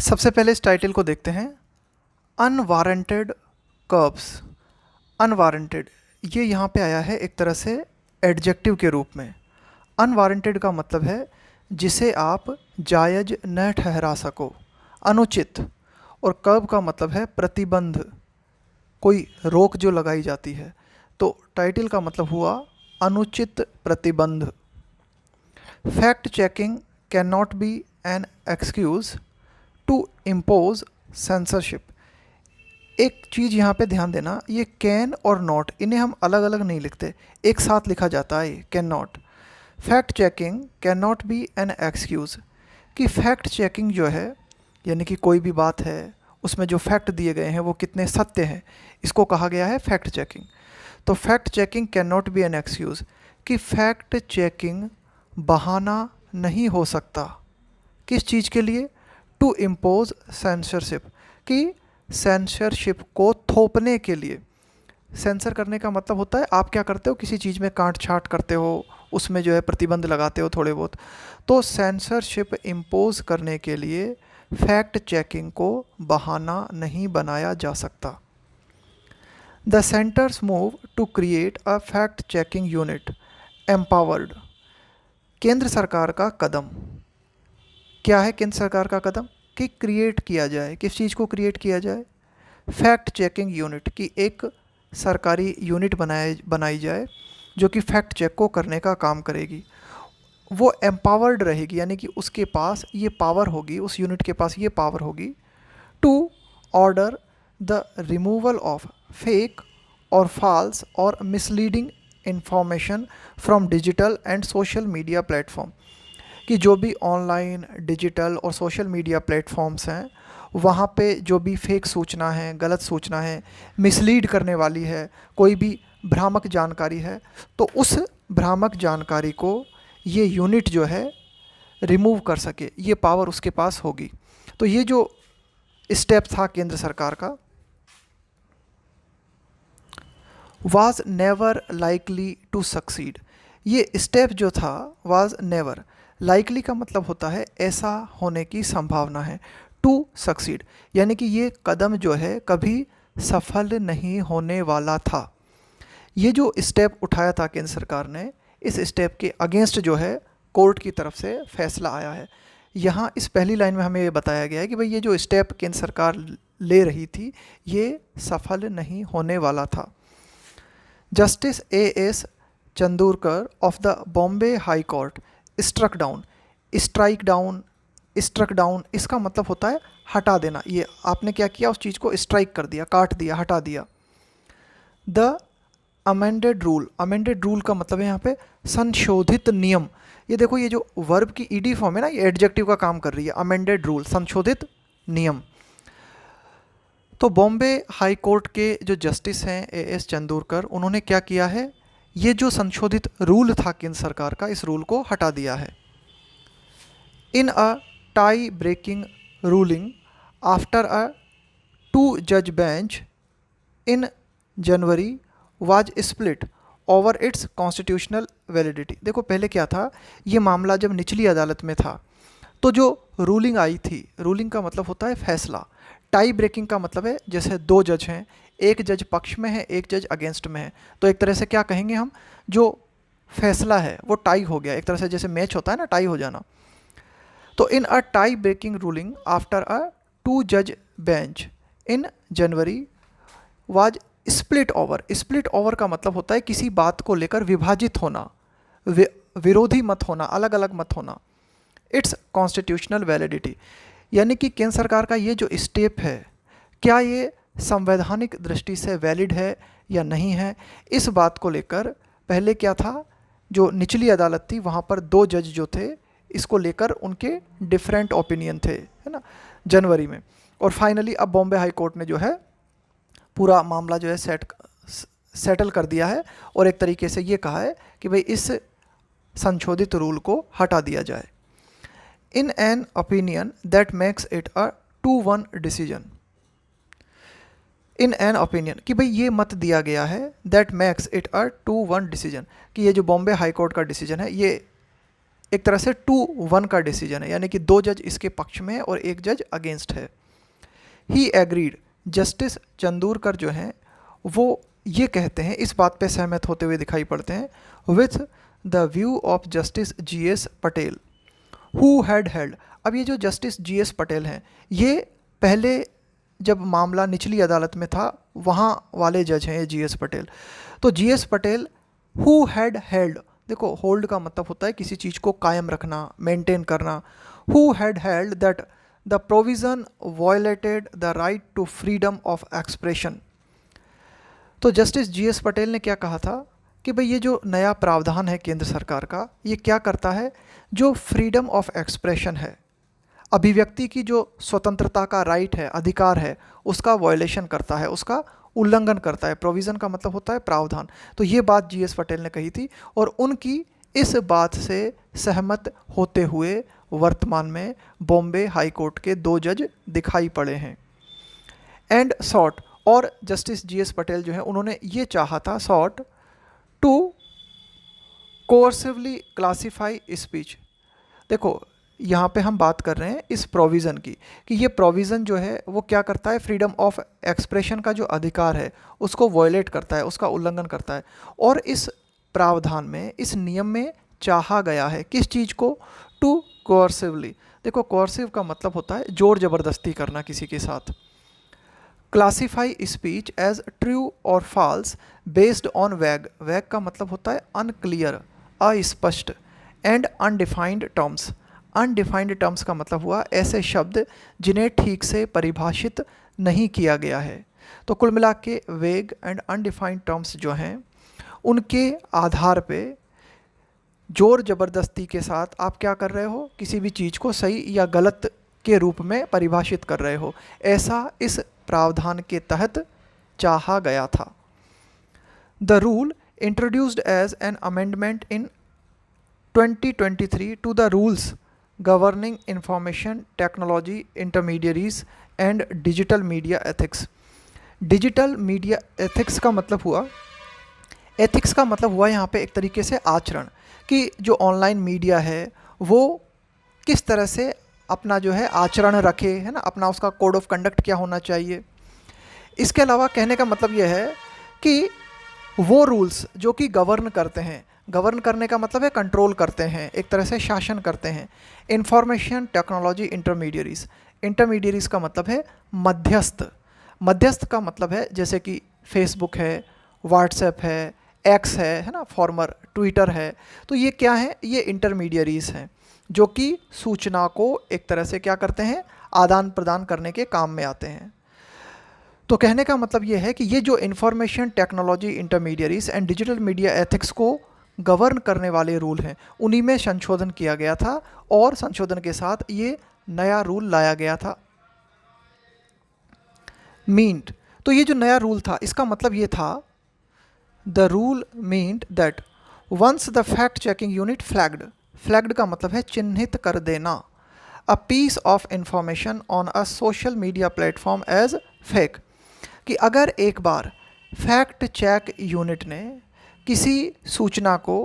सबसे पहले इस टाइटल को देखते हैं। Unwarranted curbs. अनवारंटेड ये यहाँ पे आया है एक तरह से एडजेक्टिव के रूप में। अनवारंटेड का मतलब है जिसे आप जायज़ न ठहरा सको, अनुचित। और कर्ब का मतलब है प्रतिबंध, कोई रोक जो लगाई जाती है। तो टाइटल का मतलब हुआ अनुचित प्रतिबंध। Fact checking can not be an excuse to impose censorship. एक चीज़ यहाँ पे ध्यान देना, ये कैन और नॉट इन्हें हम अलग अलग नहीं लिखते, एक साथ लिखा जाता है can not. Fact checking can not be an excuse कि फैक्ट चेकिंग जो है, यानी कि कोई भी बात है उसमें जो फैक्ट दिए गए हैं वो कितने सत्य हैं, इसको कहा गया है फैक्ट चेकिंग। तो fact checking can not be an excuse कि फैक्ट चेकिंग बहाना नहीं हो सकता। किस चीज़ के लिए? टू इम्पोज सेंसरशिप, कि सेंसरशिप को थोपने के लिए। सेंसर करने का मतलब होता है आप क्या करते हो, किसी चीज़ में काट छाट करते हो, उसमें जो है प्रतिबंध लगाते हो थोड़े बहुत। तो सेंसरशिप इम्पोज करने के लिए फैक्ट चेकिंग को बहाना नहीं बनाया जा सकता। The centre's move to create a fact checking unit empowered. केंद्र सरकार का कदम क्या है? केंद्र सरकार का कदम कि क्रिएट किया जाए, किस चीज़ को क्रिएट किया जाए? फैक्ट चेकिंग यूनिट की एक सरकारी यूनिट बनाई जाए जो कि फैक्ट चेक को करने का काम करेगी। वो एम्पावर्ड रहेगी, यानी कि उसके पास ये पावर होगी, उस यूनिट के पास ये पावर होगी to order the removal of fake और फॉल्स और misleading information from digital and social media platform. कि जो भी ऑनलाइन, डिजिटल और सोशल मीडिया प्लेटफॉर्म्स हैं वहाँ पे जो भी फेक सूचना है, गलत सूचना है, मिसलीड करने वाली है, कोई भी भ्रामक जानकारी है, तो उस भ्रामक जानकारी को ये यूनिट जो है रिमूव कर सके, ये पावर उसके पास होगी। तो ये जो स्टेप था केंद्र सरकार का, was never likely to succeed. ये स्टेप जो था वाज नेवर, लाइकली का मतलब होता है ऐसा होने की संभावना है, टू सक्सीड यानी कि ये कदम जो है कभी सफल नहीं होने वाला था। ये जो स्टेप उठाया था केंद्र सरकार ने, इस स्टेप के अगेंस्ट जो है कोर्ट की तरफ से फैसला आया है। यहाँ इस पहली लाइन में हमें ये बताया गया है कि भाई ये जो स्टेप केंद्र सरकार ले रही थी ये सफल नहीं होने वाला था। Justice A.S. Chandurkar of the Bombay High Court struck down. Struck down इसका मतलब होता है हटा देना। ये आपने क्या किया, उस चीज़ को स्ट्राइक कर दिया, काट दिया, हटा दिया। द अमेंडेड रूल का मतलब है यहाँ पे संशोधित नियम। ये देखो, ये जो वर्ब की ईडी फॉर्म है ना, ये एडजेक्टिव का काम कर रही है। अमेंडेड रूल, संशोधित नियम। तो बॉम्बे हाई कोर्ट के जो जस्टिस हैं A.S. चंदूरकर, उन्होंने क्या किया है, ये जो संशोधित रूल था केंद्र सरकार का, इस रूल को हटा दिया है। In a tie breaking ruling after a 2 जज bench in January was split over its constitutional validity. देखो पहले क्या था, ये मामला जब निचली अदालत में था तो जो रूलिंग आई थी, रूलिंग का मतलब होता है फैसला। टाई ब्रेकिंग का मतलब है जैसे 2 जज हैं, एक जज पक्ष में है, एक जज अगेंस्ट में है, तो एक तरह से क्या कहेंगे हम, जो फैसला है वो टाई हो गया, एक तरह से जैसे मैच होता है ना, टाई हो जाना। तो in a tie breaking ruling after a 2 जज bench in January was split over का मतलब होता है किसी बात को लेकर विभाजित होना, विरोधी मत होना, अलग अलग मत होना। इट्स कॉन्स्टिट्यूशनल वैलिडिटी यानी कि केंद्र सरकार का ये जो स्टेप है, क्या ये संवैधानिक दृष्टि से वैलिड है या नहीं है, इस बात को लेकर पहले क्या था, जो निचली अदालत थी वहाँ पर 2 जज जो थे, इसको लेकर उनके डिफरेंट ओपिनियन थे, है ना, जनवरी में। और फाइनली अब बॉम्बे हाई कोर्ट ने जो है पूरा मामला जो है सेटल कर दिया है और एक तरीके से ये कहा है कि भाई इस संशोधित रूल को हटा दिया जाए। In an opinion that makes it a 2-1 decision. In an opinion कि भाई ये मत दिया गया है, that makes it a 2-1 decision, कि ये जो बॉम्बे हाई कोर्ट का डिसीजन है ये एक तरह से 2-1 का डिसीजन है, यानी कि 2 जज इसके पक्ष में है और 1 जज अगेंस्ट है। ही एग्रीड, जस्टिस चंदूरकर जो हैं वो ये कहते हैं, इस बात पे सहमत होते हुए दिखाई पड़ते हैं with the view of justice G S. Patel who had held. अब ये जो जस्टिस जी.एस. पटेल हैं, ये पहले जब मामला निचली अदालत में था वहाँ वाले जज हैं ये जी.एस. पटेल। तो GS. Patel who had held, देखो होल्ड का मतलब होता है किसी चीज़ को कायम रखना, मेंटेन करना। Who had held that the provision violated the right to freedom of expression. तो जस्टिस जी.एस. पटेल ने क्या कहा था कि भाई ये जो नया प्रावधान है केंद्र सरकार का, ये क्या करता है, जो फ्रीडम ऑफ एक्सप्रेशन है, अभिव्यक्ति की जो स्वतंत्रता का राइट है, अधिकार है, उसका वायलेशन करता है, उसका उल्लंघन करता है। प्रोविज़न का मतलब होता है प्रावधान। तो ये बात जी.एस. पटेल ने कही थी और उनकी इस बात से सहमत होते हुए वर्तमान में बॉम्बे हाई कोर्ट के 2 जज दिखाई पड़े हैं। एंड सॉट, और जस्टिस जी.एस. पटेल जो है उन्होंने ये चाहा था, सॉट टू कोर्सिवली क्लासीफाई स्पीच। देखो यहाँ पे हम बात कर रहे हैं इस प्रोविज़न की कि ये प्रोविज़न जो है वो क्या करता है, फ्रीडम ऑफ एक्सप्रेशन का जो अधिकार है उसको वॉयलेट करता है, उसका उल्लंघन करता है। और इस प्रावधान में, इस नियम में चाहा गया है किस चीज़ को, टू कोर्सिवली। देखो कोर्सिव का मतलब होता है जोर ज़बरदस्ती करना किसी के साथ। क्लासीफाई स्पीच एज ट्रू और फॉल्स बेस्ड ऑन वैग, वैग का मतलब होता है अनक्लियर, अस्पष्ट, and undefined terms. Undefined terms का मतलब हुआ ऐसे शब्द जिन्हें ठीक से परिभाषित नहीं किया गया है। तो कुल मिला के वेग एंड अनडिफाइंड टर्म्स जो हैं उनके आधार पे जोर ज़बरदस्ती के साथ आप क्या कर रहे हो, किसी भी चीज़ को सही या गलत के रूप में परिभाषित कर रहे हो, ऐसा इस प्रावधान के तहत चाहा गया था। The rule introduced as an amendment in 2023 to the rules governing information technology intermediaries and digital media ethics. Digital media ethics का मतलब हुआ, एथिक्स का मतलब हुआ यहाँ पे एक तरीके से आचरण, कि जो ऑनलाइन मीडिया है वो किस तरह से अपना जो है आचरण रखे, है ना, अपना उसका कोड ऑफ कंडक्ट क्या होना चाहिए। इसके अलावा कहने का मतलब यह है कि वो रूल्स जो कि गवर्न करते हैं, गवर्न करने का मतलब है कंट्रोल करते हैं, एक तरह से शासन करते हैं। इंफॉर्मेशन टेक्नोलॉजी इंटरमीडियरीज, इंटरमीडियरीज का मतलब है मध्यस्थ, मध्यस्थ का मतलब है जैसे कि फेसबुक है, व्हाट्सएप है, एक्स है ना, फॉर्मर ट्विटर है। तो ये क्या है, ये इंटरमीडियरीज हैं जो कि सूचना को एक तरह से क्या करते हैं, आदान प्रदान करने के काम में आते हैं। तो कहने का मतलब ये है कि ये जो information technology intermediaries and digital media ethics को गवर्न करने वाले रूल हैं, उन्हीं में संशोधन किया गया था और संशोधन के साथ ये नया रूल लाया गया था। मीन्ड, तो ये जो नया रूल था इसका मतलब ये था, the rule meant that once the fact checking unit flagged, flagged का मतलब है चिन्हित कर देना, a piece of information on a social media platform as fake, कि अगर एक बार फैक्ट चेक यूनिट ने किसी सूचना को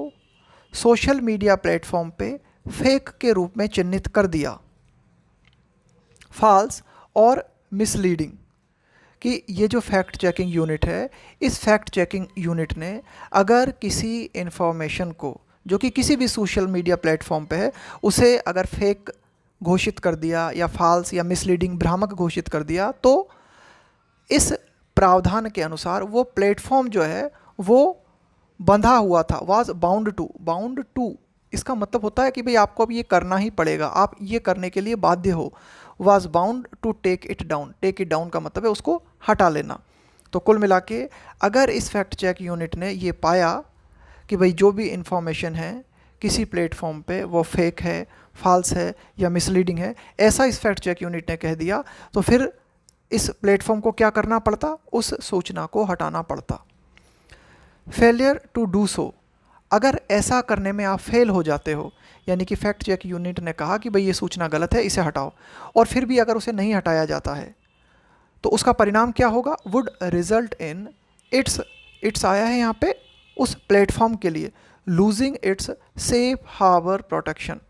सोशल मीडिया प्लेटफॉर्म पे फेक के रूप में चिन्हित कर दिया, फॉल्स और मिसलीडिंग, कि ये जो फैक्ट चेकिंग यूनिट है, इस फैक्ट चेकिंग यूनिट ने अगर किसी इन्फॉर्मेशन को जो कि किसी भी सोशल मीडिया प्लेटफॉर्म पे है उसे अगर फेक घोषित कर दिया या फॉल्स या मिसलीडिंग, भ्रामक घोषित कर दिया, तो इस प्रावधान के अनुसार वो प्लेटफॉर्म जो है वो बंधा हुआ था, was bound to, bound to इसका मतलब होता है कि भाई आपको अब ये करना ही पड़ेगा, आप ये करने के लिए बाध्य हो। Was bound to take it down, take it down का मतलब है उसको हटा लेना। तो कुल मिला के अगर इस फैक्ट चेक यूनिट ने ये पाया कि भाई जो भी इंफॉर्मेशन है किसी प्लेटफॉर्म पे वो फेक है, फॉल्स है या मिसलीडिंग है, ऐसा इस फैक्ट चेक यूनिट ने कह दिया, तो फिर इस प्लेटफॉर्म को क्या करना पड़ता, उस सूचना को हटाना पड़ता। फेलियर टू डू सो, अगर ऐसा करने में आप फेल हो जाते हो, यानी कि फैक्ट चेक यूनिट ने कहा कि भाई ये सूचना गलत है, इसे हटाओ, और फिर भी अगर उसे नहीं हटाया जाता है तो उसका परिणाम क्या होगा, would result in its, its आया है यहाँ पे उस प्लेटफॉर्म के लिए, losing its safe harbour protection.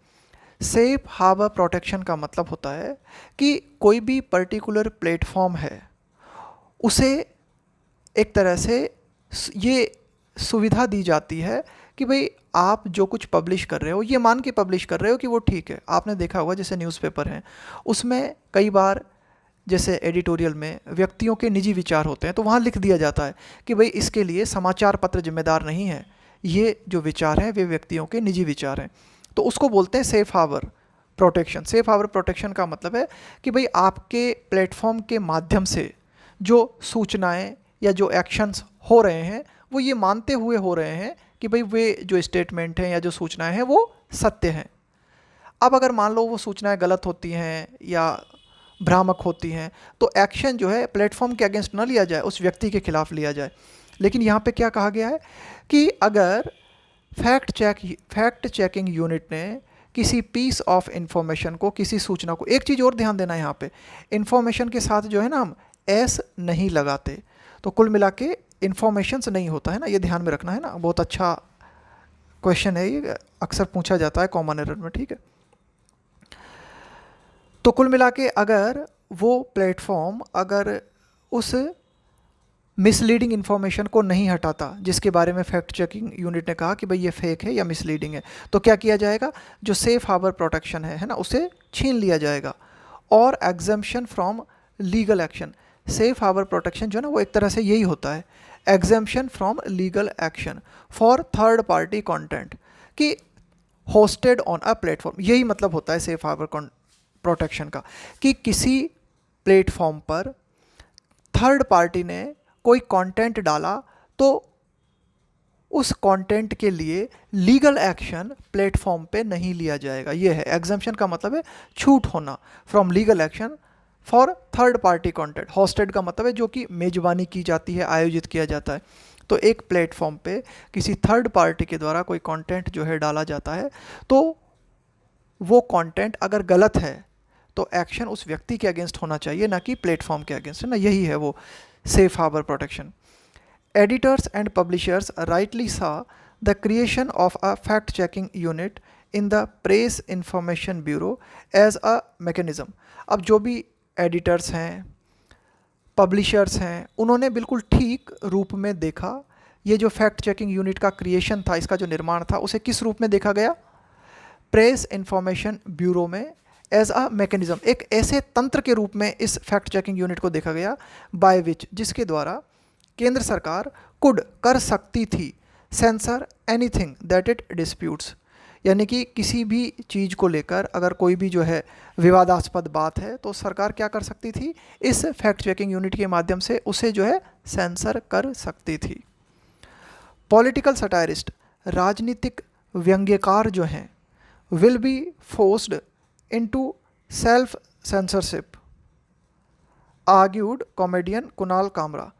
Safe harbour protection का मतलब होता है कि कोई भी पर्टिकुलर प्लेटफॉर्म है उसे एक तरह से ये सुविधा दी जाती है कि भाई आप जो कुछ पब्लिश कर रहे हो ये मान के पब्लिश कर रहे हो कि वो ठीक है। आपने देखा होगा जैसे न्यूज़पेपर हैं उसमें कई बार जैसे एडिटोरियल में व्यक्तियों के निजी विचार होते हैं तो वहाँ लिख दिया जाता है कि भाई इसके लिए समाचार पत्र जिम्मेदार नहीं है, ये जो विचार हैं वे व्यक्तियों के निजी विचार हैं। तो उसको बोलते हैं safe harbour protection. Safe harbour protection का मतलब है कि भाई आपके प्लेटफॉर्म के माध्यम से जो सूचनाएं या जो एक्शंस हो रहे हैं वो ये मानते हुए हो रहे हैं कि भाई वे जो स्टेटमेंट हैं या जो सूचनाएं हैं वो सत्य हैं। अब अगर मान लो वो सूचनाएं गलत होती हैं या भ्रामक होती हैं तो एक्शन जो है प्लेटफॉर्म के अगेंस्ट न लिया जाए, उस व्यक्ति के खिलाफ लिया जाए। लेकिन यहाँ पे क्या कहा गया है कि अगर फैक्ट चेकिंग यूनिट ने किसी पीस ऑफ इंफॉर्मेशन को, किसी सूचना को, एक चीज़ और ध्यान देना है यहाँ पे, इंफॉर्मेशन के साथ जो है ना हम एस नहीं लगाते, तो कुल मिला के इंफॉर्मेशंस नहीं होता है ना, ये ध्यान में रखना है ना। बहुत अच्छा क्वेश्चन है ये, अक्सर पूछा जाता है कॉमन एरर में, ठीक है। तो कुल मिला के अगर वो प्लेटफॉर्म अगर उस मिसलीडिंग इन्फॉर्मेशन को नहीं हटाता जिसके बारे में फैक्ट चेकिंग यूनिट ने कहा कि भाई ये फेक है या मिसलीडिंग है, तो क्या किया जाएगा, जो सेफ हार्बर प्रोटेक्शन है ना, उसे छीन लिया जाएगा। और exemption from legal action, safe harbour protection जो है ना वो एक तरह से यही होता है, exemption from legal action for third party content कि होस्टेड ऑन अ प्लेटफॉर्म। यही मतलब होता है सेफ हार्बर प्रोटेक्शन का कि किसी प्लेटफॉर्म पर थर्ड पार्टी ने कोई कंटेंट डाला तो उस कंटेंट के लिए लीगल एक्शन प्लेटफॉर्म पे नहीं लिया जाएगा। ये है एग्जम्पशन का मतलब है छूट होना from legal action for third party content. Hosted का मतलब है जो कि मेजबानी की जाती है, आयोजित किया जाता है। तो एक प्लेटफॉर्म पे किसी थर्ड पार्टी के द्वारा कोई कंटेंट जो है डाला जाता है तो वो कंटेंट अगर गलत है तो एक्शन उस व्यक्ति के अगेंस्ट होना चाहिए, ना कि प्लेटफॉर्म के अगेंस्ट, है ना। यही है वो safe harbour protection. Editors and publishers rightly saw the creation of a fact-checking unit in the Press Information Bureau as a mechanism। अब जो भी एडिटर्स हैं, पब्लिशर्स हैं, उन्होंने बिल्कुल ठीक रूप में देखा ये जो फैक्ट चेकिंग यूनिट का क्रिएशन था, इसका जो निर्माण था, उसे किस रूप में देखा गया, प्रेस इंफॉर्मेशन ब्यूरो में एज अ मैकेनिज्म, एक ऐसे तंत्र के रूप में इस फैक्ट चेकिंग यूनिट को देखा गया, बाय विच, जिसके द्वारा केंद्र सरकार कुड कर सकती थी sensor anything that it disputes, यानी कि किसी भी चीज़ को लेकर अगर कोई भी जो है विवादास्पद बात है तो सरकार क्या कर सकती थी, इस फैक्ट चेकिंग यूनिट के माध्यम से उसे जो है सेंसर कर सकती थी। पॉलिटिकल सटायरिस्ट, राजनीतिक व्यंग्यकार जो हैं, will be forced into self censorship, argued comedian Kunal Kamra.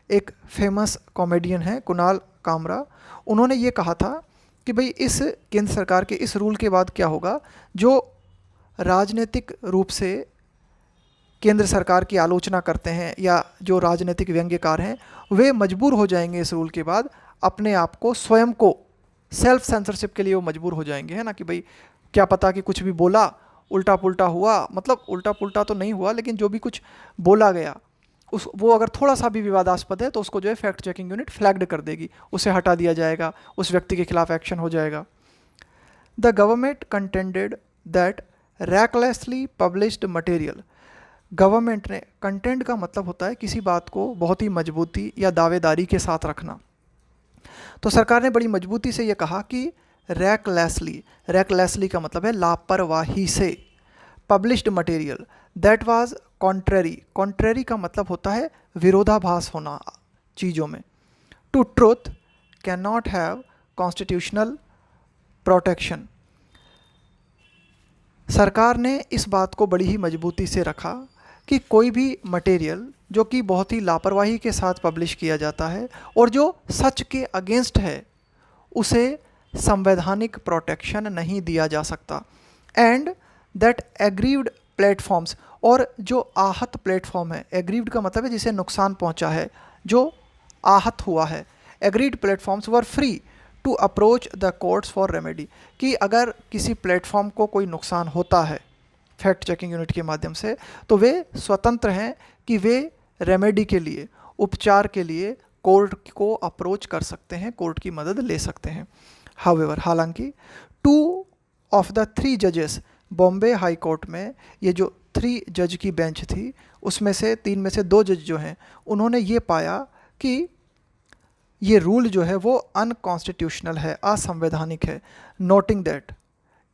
एक फेमस कॉमेडियन है कुणाल कामरा, उन्होंने ये कहा था कि भाई इस केंद्र सरकार के इस रूल के बाद क्या होगा, जो राजनीतिक रूप से केंद्र सरकार की आलोचना करते हैं या जो राजनीतिक व्यंग्यकार हैं वे मजबूर हो जाएंगे इस रूल के बाद अपने आप को, स्वयं को सेल्फ सेंसरशिप के लिए वो मजबूर हो जाएंगे, है ना। कि भाई क्या पता कि कुछ भी बोला, उल्टा पुल्टा हुआ, मतलब उल्टा पुल्टा तो नहीं हुआ लेकिन जो भी कुछ बोला गया उस वो अगर थोड़ा सा भी विवादास्पद है तो उसको जो है फैक्ट चेकिंग यूनिट फ्लैग्ड कर देगी, उसे हटा दिया जाएगा, उस व्यक्ति के खिलाफ एक्शन हो जाएगा। The government contended that recklessly published material, government ने, कंटेंट का मतलब होता है किसी बात को बहुत ही मजबूती या दावेदारी के साथ रखना, तो सरकार ने बड़ी मजबूती से ये कहा कि रैकलेसली, रैकलेसली का मतलब है लापरवाही से, published material that was contrary, contrary का मतलब होता है विरोधाभास होना चीज़ों में, to truth can not have constitutional protection. सरकार ने इस बात को बड़ी ही मजबूती से रखा कि कोई भी मटेरियल जो कि बहुत ही लापरवाही के साथ पब्लिश किया जाता है और जो सच के अगेंस्ट है उसे संवैधानिक प्रोटेक्शन नहीं दिया जा सकता। एंड दैट एग्रीव्ड प्लेटफॉर्म्स, और जो आहत प्लेटफॉर्म है, एग्रीव्ड का मतलब है जिसे नुकसान पहुंचा है, जो आहत हुआ है, agreed platforms were free to approach the courts for remedy, कि अगर किसी प्लेटफॉर्म को कोई नुकसान होता है फैक्ट चेकिंग यूनिट के माध्यम से, तो वे स्वतंत्र हैं कि वे रेमेडी के लिए, उपचार के लिए कोर्ट को अप्रोच कर सकते हैं, कोर्ट की मदद ले सकते हैं। हाउएवर, हालांकि 2 ऑफ द 3 जजेस बॉम्बे हाई कोर्ट में, ये जो 3 जज की बेंच थी उसमें से 3 में से 2 जज जो हैं उन्होंने ये पाया कि ये रूल जो है वो अनकॉन्स्टिट्यूशनल है, असंवैधानिक है। नोटिंग दैट,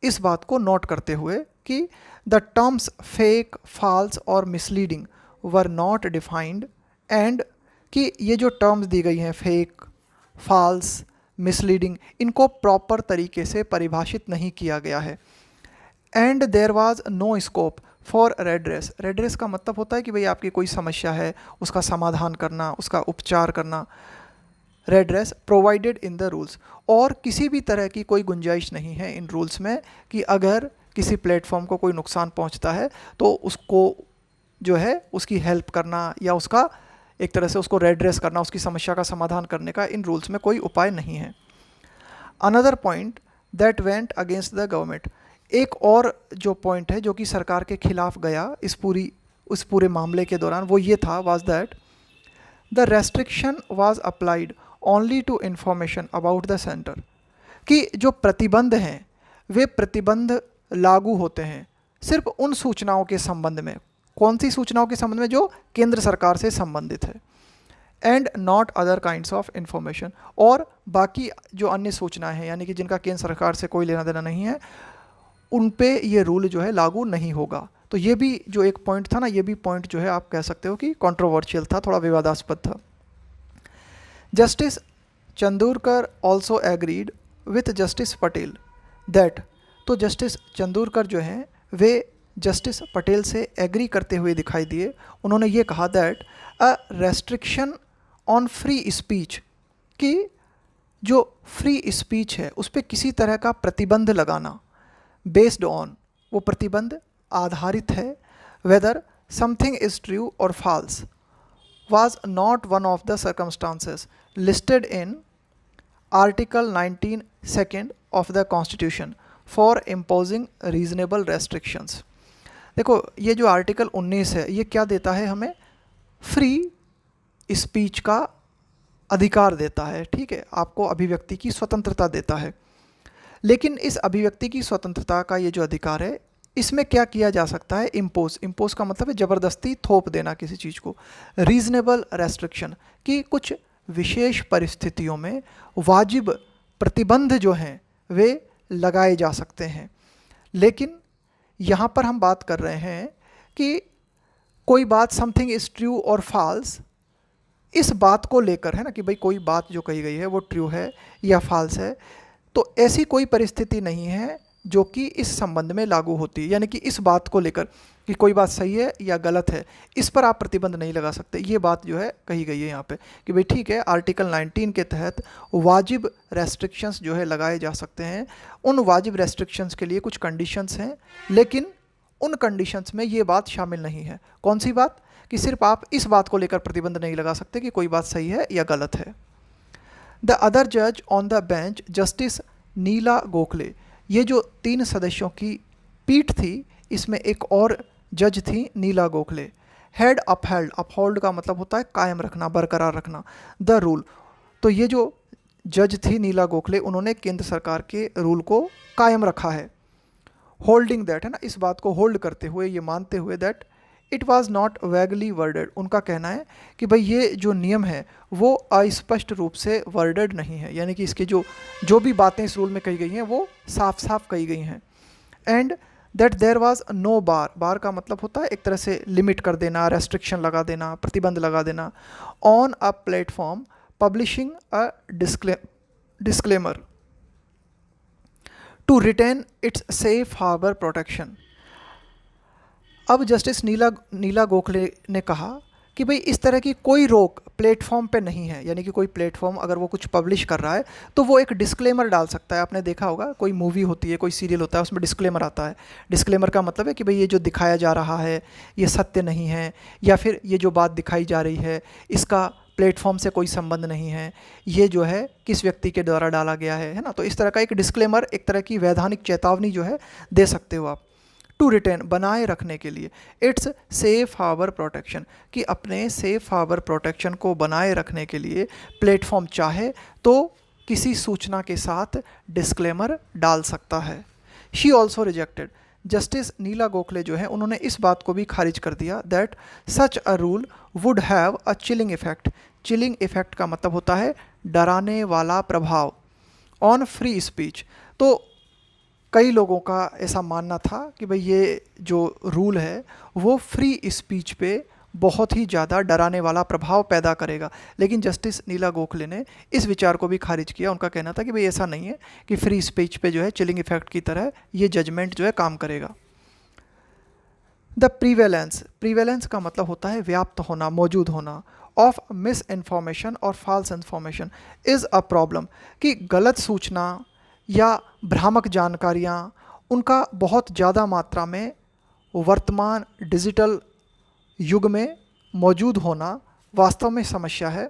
इस बात को नोट करते हुए कि द टर्म्स फेक, फॉल्स और misleading were not defined, and कि ये जो टर्म्स दी गई हैं फेक, फॉल्स, मिसलीडिंग, इनको प्रॉपर तरीके से परिभाषित नहीं किया गया है। And there was no scope for redress. Redress का मतलब होता है कि भाई आपकी कोई समस्या है, उसका समाधान करना, उसका उपचार करना। रेड्रेस प्रोवाइडेड इन द रूल्स, और किसी भी तरह की कोई गुंजाइश नहीं है इन रूल्स में कि अगर किसी प्लेटफॉर्म को कोई नुकसान पहुंचता है तो उसको जो है उसकी हेल्प करना या उसका एक तरह से उसको रेड्रेस करना, उसकी समस्या का समाधान करने का इन रूल्स में कोई उपाय नहीं है। Another point that went against the government, एक और जो पॉइंट है जो कि सरकार के खिलाफ गया उस पूरे मामले के दौरान, वो ये था was that the restriction was applied only to information about the centre, कि जो प्रतिबंध हैं वे प्रतिबंध लागू होते हैं सिर्फ उन सूचनाओं के संबंध में। कौन सी सूचनाओं के संबंध में? जो केंद्र सरकार से संबंधित है। And not other kinds of information, और बाकी जो अन्य सूचनाएं हैं यानी कि जिनका केंद्र सरकार से कोई लेना देना नहीं है, उन पे ये रूल जो है लागू नहीं होगा। तो ये भी जो एक पॉइंट था ना, ये भी पॉइंट जो है आप कह सकते हो कि कंट्रोवर्शियल था, थोड़ा विवादास्पद था। Justice Chandurkar also agreed with justice Patel that, तो जस्टिस चंदूरकर जो हैं वे जस्टिस पटेल से एग्री करते हुए दिखाई दिए। उन्होंने ये कहा that a restriction on free speech, कि जो फ्री स्पीच है उस पर किसी तरह का प्रतिबंध लगाना, बेस्ड ऑन, वो प्रतिबंध आधारित है, वेदर समथिंग इज ट्रू और false, was not one of the circumstances listed in Article 19 second of the Constitution for imposing reasonable restrictions। देखो ये जो आर्टिकल 19 है ये क्या देता है हमें? फ्री स्पीच का अधिकार देता है, ठीक है, आपको अभिव्यक्ति की स्वतंत्रता देता है। लेकिन इस अभिव्यक्ति की स्वतंत्रता का ये जो अधिकार है इसमें क्या किया जा सकता है? इम्पोज का मतलब है ज़बरदस्ती थोप देना किसी चीज़ को। रीजनेबल रेस्ट्रिक्शन, कि कुछ विशेष परिस्थितियों में वाजिब प्रतिबंध जो हैं वे लगाए जा सकते हैं। लेकिन यहाँ पर हम बात कर रहे हैं कि कोई बात समथिंग इज़ ट्रू और फॉल्स, इस बात को लेकर है ना, कि भाई कोई बात जो कही गई है वो ट्रू है या फॉल्स है, तो ऐसी कोई परिस्थिति नहीं है जो कि इस संबंध में लागू होती है। यानी कि इस बात को लेकर कि कोई बात सही है या गलत है, इस पर आप प्रतिबंध नहीं लगा सकते। ये बात जो है कही गई है यहाँ पे कि भाई ठीक है, आर्टिकल 19 के तहत वाजिब रेस्ट्रिक्शंस जो है लगाए जा सकते हैं। उन वाजिब रेस्ट्रिक्शंस के लिए कुछ कंडीशंस हैं, लेकिन उन कंडीशंस में ये बात शामिल नहीं है। कौन सी बात? कि सिर्फ आप इस बात को लेकर प्रतिबंध नहीं लगा सकते कि कोई बात सही है या गलत है। द अदर जज on the bench justice Neela Gokhale, ये जो 3 सदस्यों की पीठ थी इसमें एक और जज थी नीला गोखले, हैड अपहेल्ड, अपहोल्ड का मतलब होता है कायम रखना, बरकरार रखना, द रूल। तो ये जो जज थी नीला गोखले, उन्होंने केंद्र सरकार के रूल को कायम रखा है। होल्डिंग दैट, है ना, इस बात को होल्ड करते हुए, ये मानते हुए that it was not vaguely worded, उनका कहना है कि भाई ये जो नियम है वो अस्पष्ट रूप से वर्डेड नहीं है, यानी कि इसके जो भी बातें इस रूल में कही गई हैं वो साफ साफ कही गई हैं। And that there was no bar, bar का मतलब होता है एक तरह से लिमिट कर देना, रेस्ट्रिक्शन लगा देना, प्रतिबंध लगा देना, on a platform publishing a disclaimer to retain its safe harbour protection. अब जस्टिस नीला गोखले ने कहा कि भाई इस तरह की कोई रोक प्लेटफॉर्म पे नहीं है, यानी कि कोई प्लेटफॉर्म अगर वो कुछ पब्लिश कर रहा है तो वो एक डिस्क्लेमर डाल सकता है। आपने देखा होगा कोई मूवी होती है, कोई सीरियल होता है, उसमें डिस्क्लेमर आता है। डिस्क्लेमर का मतलब है कि भाई ये जो दिखाया जा रहा है ये सत्य नहीं है, या फिर ये जो बात दिखाई जा रही है इसका प्लेटफॉर्म से कोई संबंध नहीं है, ये जो है किस व्यक्ति के द्वारा डाला गया है ना। तो इस तरह का एक डिस्क्लेमर, एक तरह की वैधानिक चेतावनी जो है दे सकते हो आप। टू रिटेन, बनाए रखने के लिए। इट्स सेफ हार्बर प्रोटेक्शन, कि अपने सेफ हार्बर प्रोटेक्शन को बनाए रखने के लिए प्लेटफॉर्म चाहे तो किसी सूचना के साथ डिस्क्लेमर डाल सकता है। She also rejected, justice Neela Gokhale जो है उन्होंने इस बात को भी खारिज कर दिया that such a rule would have a chilling effect. Chilling effect का मतलब होता है डराने वाला प्रभाव, ऑन फ्री स्पीच। तो कई लोगों का ऐसा मानना था कि भाई ये जो रूल है वो फ्री स्पीच पे बहुत ही ज़्यादा डराने वाला प्रभाव पैदा करेगा, लेकिन जस्टिस नीला गोखले ने इस विचार को भी खारिज किया। उनका कहना था कि भाई ऐसा नहीं है कि फ्री स्पीच पे जो है चिलिंग इफेक्ट की तरह ये जजमेंट जो है काम करेगा। द प्रीवेलेंस, प्रीवेलेंस का मतलब होता है व्याप्त होना, मौजूद होना, ऑफ मिस इन्फॉर्मेशन और false information is a problem, कि गलत सूचना या भ्रामक जानकारियाँ उनका बहुत ज़्यादा मात्रा में वर्तमान डिजिटल युग में मौजूद होना वास्तव में समस्या है।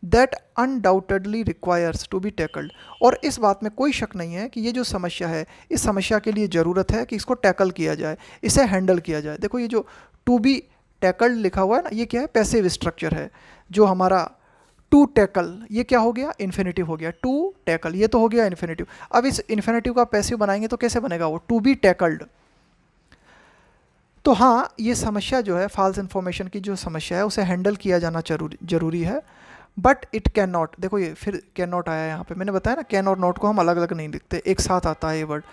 That undoubtedly requires to be tackled, और इस बात में कोई शक नहीं है कि ये जो समस्या है, इस समस्या के लिए ज़रूरत है कि इसको टैकल किया जाए, इसे हैंडल किया जाए। देखो ये जो टू बी टैकल्ड लिखा हुआ है ना, ये क्या है, पैसिव स्ट्रक्चर है। जो हमारा टू टैकल, ये क्या हो गया, इन्फिनेटिव हो गया। टू टैकल ये तो हो गया इन्फिनेटिव। अब इस इन्फिनेटिव का पैसिव बनाएंगे तो कैसे बनेगा वो, टू बी टैकल्ड। तो हाँ, ये समस्या जो है फॉल्स इन्फॉर्मेशन की जो समस्या है उसे हैंडल किया जाना जरूरी है। बट इट कैन नॉट, देखो ये फिर कैन नॉट आया है यहाँ पे, मैंने बताया ना कैन और नॉट को हम अलग अलग नहीं लिखते, एक साथ आता है ये word.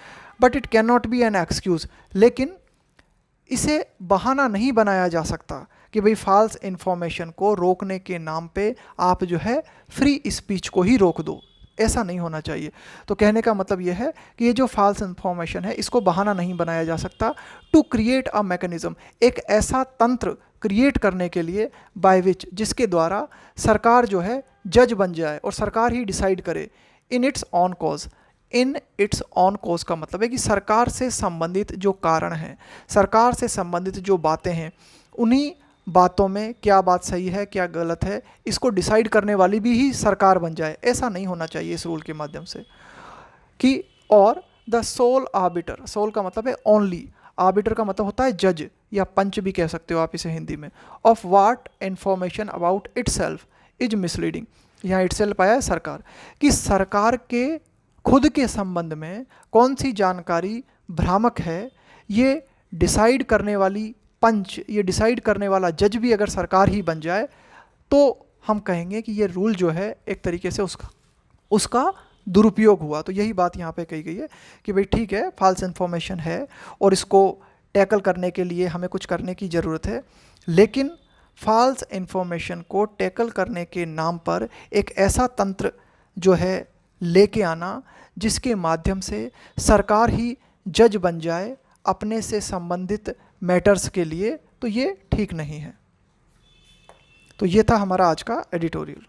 But it can not be an excuse, लेकिन इसे बहाना नहीं बनाया जा सकता कि भाई फॉल्स इन्फॉर्मेशन को रोकने के नाम पे आप जो है फ्री स्पीच को ही रोक दो, ऐसा नहीं होना चाहिए। तो कहने का मतलब ये है कि ये जो फॉल्स इन्फॉर्मेशन है इसको बहाना नहीं बनाया जा सकता। टू क्रिएट अ मैकेनिज्म, एक ऐसा तंत्र क्रिएट करने के लिए बाय विच, जिसके द्वारा सरकार जो है जज बन जाए और सरकार ही डिसाइड करे in its on cause. In its on cause का मतलब है कि सरकार से संबंधित जो कारण हैं, सरकार से संबंधित जो बातें हैं, उन्हीं बातों में क्या बात सही है क्या गलत है इसको डिसाइड करने वाली भी ही सरकार बन जाए। ऐसा नहीं होना चाहिए इस रूल के माध्यम से कि। और द सोल आर्बिटर, सोल का मतलब है ओनली, आर्बिटर का मतलब होता है जज या पंच भी कह सकते हो आप इसे हिंदी में। Of what information about itself is misleading, यहाँ इटसेल्फ आया है सरकार, कि सरकार के खुद के संबंध में कौन सी जानकारी भ्रामक है, ये डिसाइड करने वाली पंच, ये डिसाइड करने वाला जज भी अगर सरकार ही बन जाए तो हम कहेंगे कि ये रूल जो है एक तरीके से उसका दुरुपयोग हुआ। तो यही बात यहाँ पे कही गई है कि भाई ठीक है फॉल्स इन्फॉर्मेशन है और इसको टैकल करने के लिए हमें कुछ करने की ज़रूरत है, लेकिन फॉल्स इन्फॉर्मेशन को टैकल करने के नाम पर एक ऐसा तंत्र जो है लेके आना जिसके माध्यम से सरकार ही जज बन जाए अपने से संबंधित मैटर्स के लिए, तो ये ठीक नहीं है। तो ये था हमारा आज का एडिटोरियल।